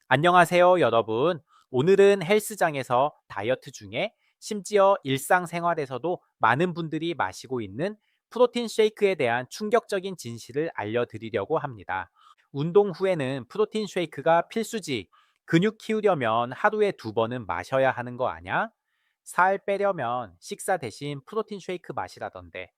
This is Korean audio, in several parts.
안녕하세요, 여러분. 오늘은 헬스장에서 다이어트 중에 심지어 일상생활에서도 많은 분들이 마시고 있는 프로틴 쉐이크에 대한 충격적인 진실을 알려드리려고 합니다. 운동 후에는 프로틴 쉐이크가 필수지. 근육 키우려면 하루에 2번은 마셔야 하는 거 아냐? 살 빼려면 식사 대신 프로틴 쉐이크 마시라던데.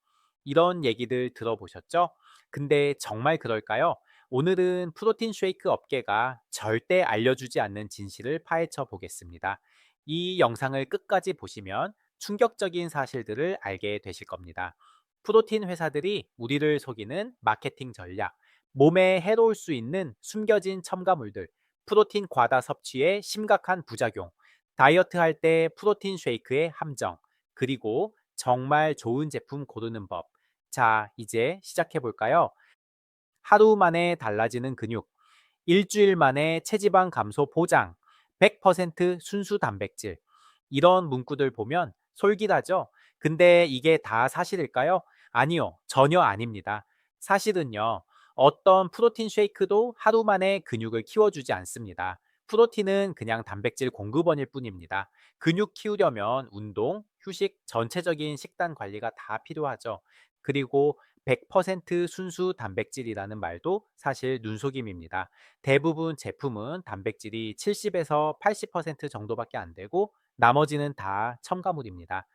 이런 얘기들 들어보셨죠? 근데 정말 그럴까요? 오늘은 프로틴 쉐이크 업계가 절대 알려주지 않는 진실을 파헤쳐 보겠습니다. 이 영상을 끝까지 보시면 충격적인 사실들을 알게 되실 겁니다. 프로틴 회사들이 우리를 속이는 마케팅 전략, 몸에 해로울 수 있는 숨겨진 첨가물들, 프로틴 과다 섭취의 심각한 부작용, 다이어트 할 때 프로틴 쉐이크의 함정, 그리고 정말 좋은 제품 고르는 법. 자, 이제 시작해 볼까요? 하루 만에 달라지는 근육, 일주일 만에 체지방 감소 보장, 100% 순수 단백질. 이런 문구들 보면 솔깃하죠? 근데 이게 다 사실일까요? 아니요, 전혀 아닙니다. 사실은요, 어떤 프로틴 쉐이크도 하루 만에 근육을 키워주지 않습니다. 프로틴은 그냥 단백질 공급원일 뿐입니다. 근육 키우려면 운동, 휴식, 전체적인 식단 관리가 다 필요하죠. 그리고 100% 순수 단백질이라는 말도 사실 눈속임입니다. 대부분 제품은 단백질이 70에서 80% 정도밖에 안 되고 나머지는 다 첨가물입니다.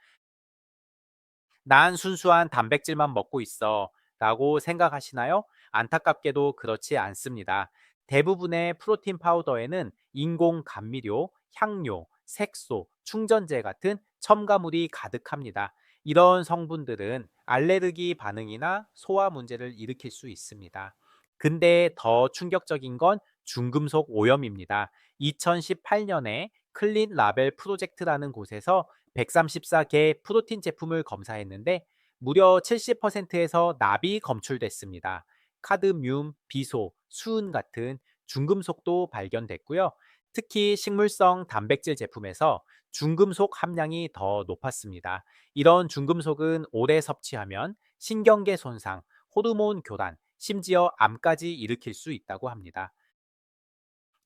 난 순수한 단백질만 먹고 있어 라고 생각하시나요? 안타깝게도 그렇지 않습니다. 대부분의 프로틴 파우더에는 인공 감미료, 향료, 색소, 충전재 같은 첨가물이 가득합니다. 이런 성분들은 알레르기 반응이나 소화 문제를 일으킬 수 있습니다. 근데 더 충격적인 건 중금속 오염입니다. 2018년에 클린 라벨 프로젝트라는 곳에서 134개 프로틴 제품을 검사했는데 무려 70%에서 납이 검출됐습니다. 카드뮴, 비소, 수은 같은 중금속도 발견됐고요. 특히 식물성 단백질 제품에서 중금속 함량이 더 높았습니다. 이런 중금속은 오래 섭취하면 신경계 손상, 호르몬 교란, 심지어 암까지 일으킬 수 있다고 합니다.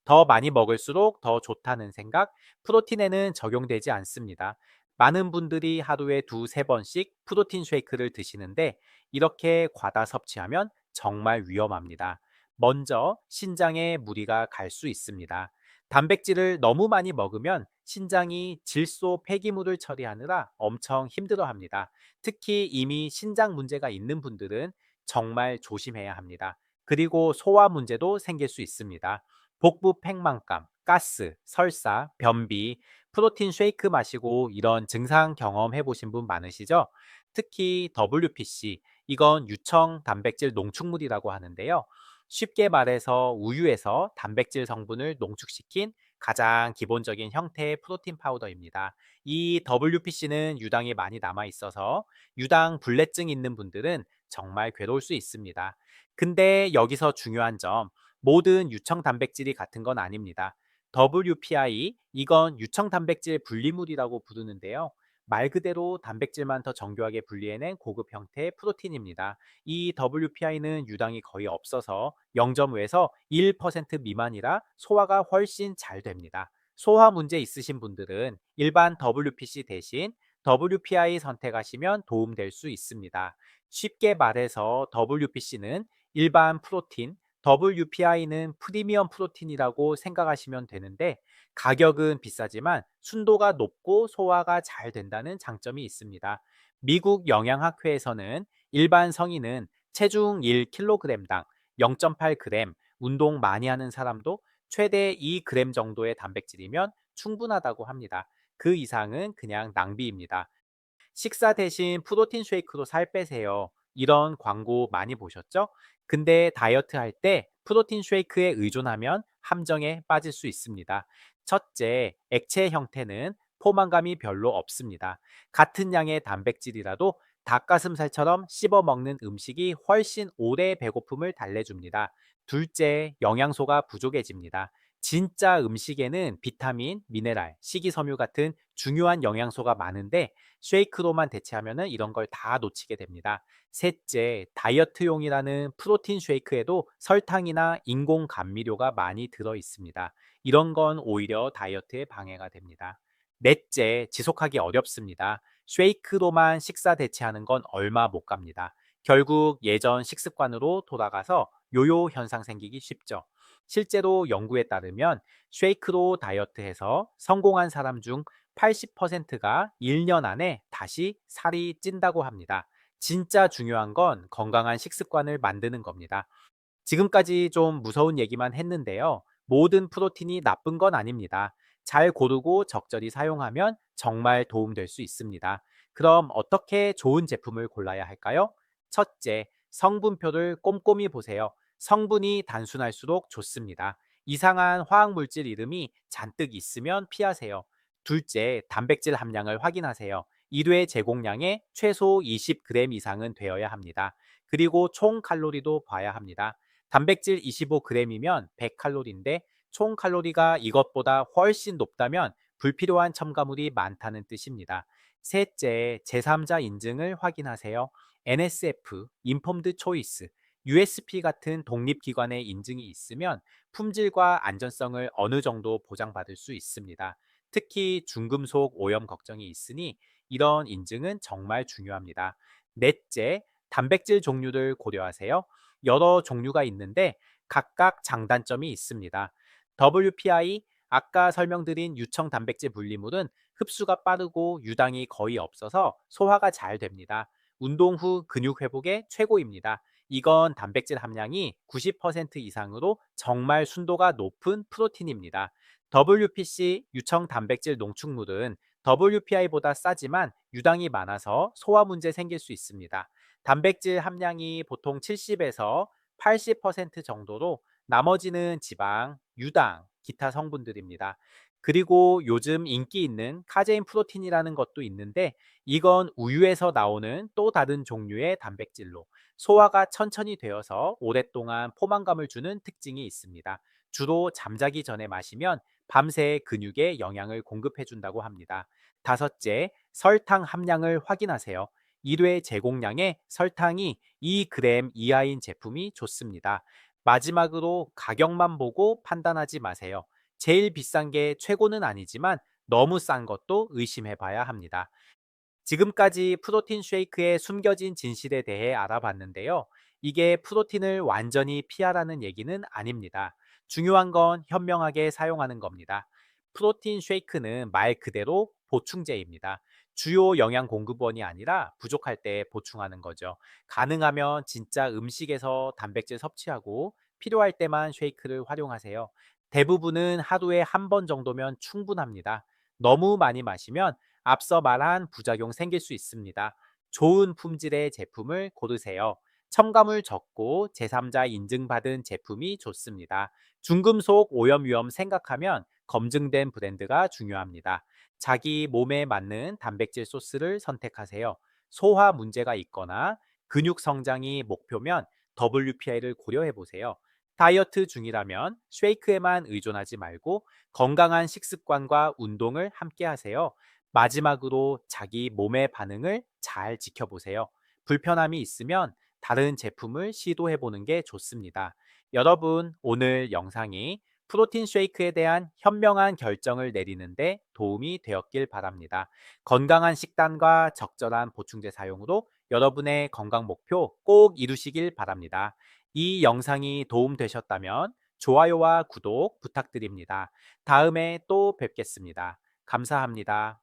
더 많이 먹을수록 더 좋다는 생각, 프로틴에는 적용되지 않습니다. 많은 분들이 하루에 2~3번씩 프로틴 쉐이크를 드시는데 이렇게 과다 섭취하면 정말 위험합니다. 먼저 신장에 무리가 갈 수 있습니다. 단백질을 너무 많이 먹으면 신장이 질소 폐기물을 처리하느라 엄청 힘들어 합니다. 특히 이미 신장 문제가 있는 분들은 정말 조심해야 합니다. 그리고 소화 문제도 생길 수 있습니다. 복부 팽만감, 가스, 설사, 변비, 프로틴 쉐이크 마시고 이런 증상 경험해 보신 분 많으시죠? 특히 WPC, 이건 유청 단백질 농축물이라고 하는데요. 쉽게 말해서 우유에서 단백질 성분을 농축시킨 가장 기본적인 형태의 프로틴 파우더입니다. 이 WPC는 유당이 많이 남아 있어서 유당 불내증 있는 분들은 정말 괴로울 수 있습니다. 근데 여기서 중요한 점, 모든 유청 단백질이 같은 건 아닙니다. WPI, 이건 유청 단백질 분리물이라고 부르는데요. 말 그대로 단백질만 더 정교하게 분리해낸 고급 형태의 프로틴입니다. 이 WPI는 유당이 거의 없어서 0.5에서 1% 미만이라 소화가 훨씬 잘 됩니다. 소화 문제 있으신 분들은 일반 WPC 대신 WPI 선택하시면 도움될 수 있습니다. 쉽게 말해서 WPC는 일반 프로틴, WPI는 프리미엄 프로틴이라고 생각하시면 되는데 가격은 비싸지만 순도가 높고 소화가 잘 된다는 장점이 있습니다. 미국 영양학회에서는 일반 성인은 체중 1kg당 0.8g, 운동 많이 하는 사람도 최대 2g 정도의 단백질이면 충분하다고 합니다. 그 이상은 그냥 낭비입니다. 식사 대신 프로틴 쉐이크로 살 빼세요. 이런 광고 많이 보셨죠? 근데 다이어트 할 때 프로틴 쉐이크에 의존하면 함정에 빠질 수 있습니다. 첫째, 액체 형태는 포만감이 별로 없습니다. 같은 양의 단백질이라도 닭가슴살처럼 씹어 먹는 음식이 훨씬 오래 배고픔을 달래줍니다. 둘째, 영양소가 부족해집니다. 진짜 음식에는 비타민, 미네랄, 식이섬유 같은 중요한 영양소가 많은데 쉐이크로만 대체하면 이런 걸 다 놓치게 됩니다. 셋째, 다이어트용이라는 프로틴 쉐이크에도 설탕이나 인공 감미료가 많이 들어 있습니다. 이런 건 오히려 다이어트에 방해가 됩니다. 넷째, 지속하기 어렵습니다. 쉐이크로만 식사 대체하는 건 얼마 못 갑니다. 결국 예전 식습관으로 돌아가서 요요 현상 생기기 쉽죠. 실제로 연구에 따르면 쉐이크로 다이어트해서 성공한 사람 중 80%가 1년 안에 다시 살이 찐다고 합니다. 진짜 중요한 건 건강한 식습관을 만드는 겁니다. 지금까지 좀 무서운 얘기만 했는데요. 모든 프로틴이 나쁜 건 아닙니다. 잘 고르고 적절히 사용하면 정말 도움될 수 있습니다. 그럼 어떻게 좋은 제품을 골라야 할까요? 첫째, 성분표를 꼼꼼히 보세요. 성분이 단순할수록 좋습니다. 이상한 화학물질 이름이 잔뜩 있으면 피하세요. 둘째, 단백질 함량을 확인하세요. 1회 제공량에 최소 20g 이상은 되어야 합니다. 그리고 총 칼로리도 봐야 합니다. 단백질 25g이면 100칼로리인데 총 칼로리가 이것보다 훨씬 높다면 불필요한 첨가물이 많다는 뜻입니다. 셋째, 제3자 인증을 확인하세요. NSF, 인폼드 초이스, USP 같은 독립기관의 인증이 있으면 품질과 안전성을 어느 정도 보장받을 수 있습니다. 특히 중금속 오염 걱정이 있으니 이런 인증은 정말 중요합니다. 넷째, 단백질 종류를 고려하세요. 여러 종류가 있는데 각각 장단점이 있습니다. WPI, 아까 설명드린 유청 단백질 분리물은 흡수가 빠르고 유당이 거의 없어서 소화가 잘 됩니다. 운동 후 근육 회복에 최고입니다. 이건 단백질 함량이 90% 이상으로 정말 순도가 높은 프로틴입니다. WPC, 유청 단백질 농축물은 WPI보다 싸지만 유당이 많아서 소화 문제 생길 수 있습니다. 단백질 함량이 보통 70에서 80% 정도로 나머지는 지방, 유당, 기타 성분들입니다. 그리고 요즘 인기 있는 카제인 프로틴이라는 것도 있는데 이건 우유에서 나오는 또 다른 종류의 단백질로 소화가 천천히 되어서 오랫동안 포만감을 주는 특징이 있습니다. 주로 잠자기 전에 마시면 밤새 근육에 영양을 공급해 준다고 합니다. 다섯째, 설탕 함량을 확인하세요. 1회 제공량에 설탕이 2g 이하인 제품이 좋습니다. 마지막으로 가격만 보고 판단하지 마세요. 제일 비싼 게 최고는 아니지만 너무 싼 것도 의심해 봐야 합니다. 지금까지 프로틴 쉐이크의 숨겨진 진실에 대해 알아봤는데요. 이게 프로틴을 완전히 피하라는 얘기는 아닙니다. 중요한 건 현명하게 사용하는 겁니다. 프로틴 쉐이크는 말 그대로 보충제입니다. 주요 영양 공급원이 아니라 부족할 때 보충하는 거죠. 가능하면 진짜 음식에서 단백질 섭취하고 필요할 때만 쉐이크를 활용하세요. 대부분은 하루에 한 번 정도면 충분합니다. 너무 많이 마시면 앞서 말한 부작용 생길 수 있습니다. 좋은 품질의 제품을 고르세요. 첨가물 적고 제3자 인증받은 제품이 좋습니다. 중금속 오염 위험 생각하면 검증된 브랜드가 중요합니다. 자기 몸에 맞는 단백질 소스를 선택하세요. 소화 문제가 있거나 근육 성장이 목표면 WPI를 고려해 보세요. 다이어트 중이라면 쉐이크에만 의존하지 말고 건강한 식습관과 운동을 함께 하세요. 마지막으로 자기 몸의 반응을 잘 지켜보세요. 불편함이 있으면 다른 제품을 시도해 보는 게 좋습니다. 여러분, 오늘 영상이 프로틴 쉐이크에 대한 현명한 결정을 내리는데 도움이 되었길 바랍니다. 건강한 식단과 적절한 보충제 사용으로 여러분의 건강 목표 꼭 이루시길 바랍니다. 이 영상이 도움되셨다면 좋아요와 구독 부탁드립니다. 다음에 또 뵙겠습니다. 감사합니다.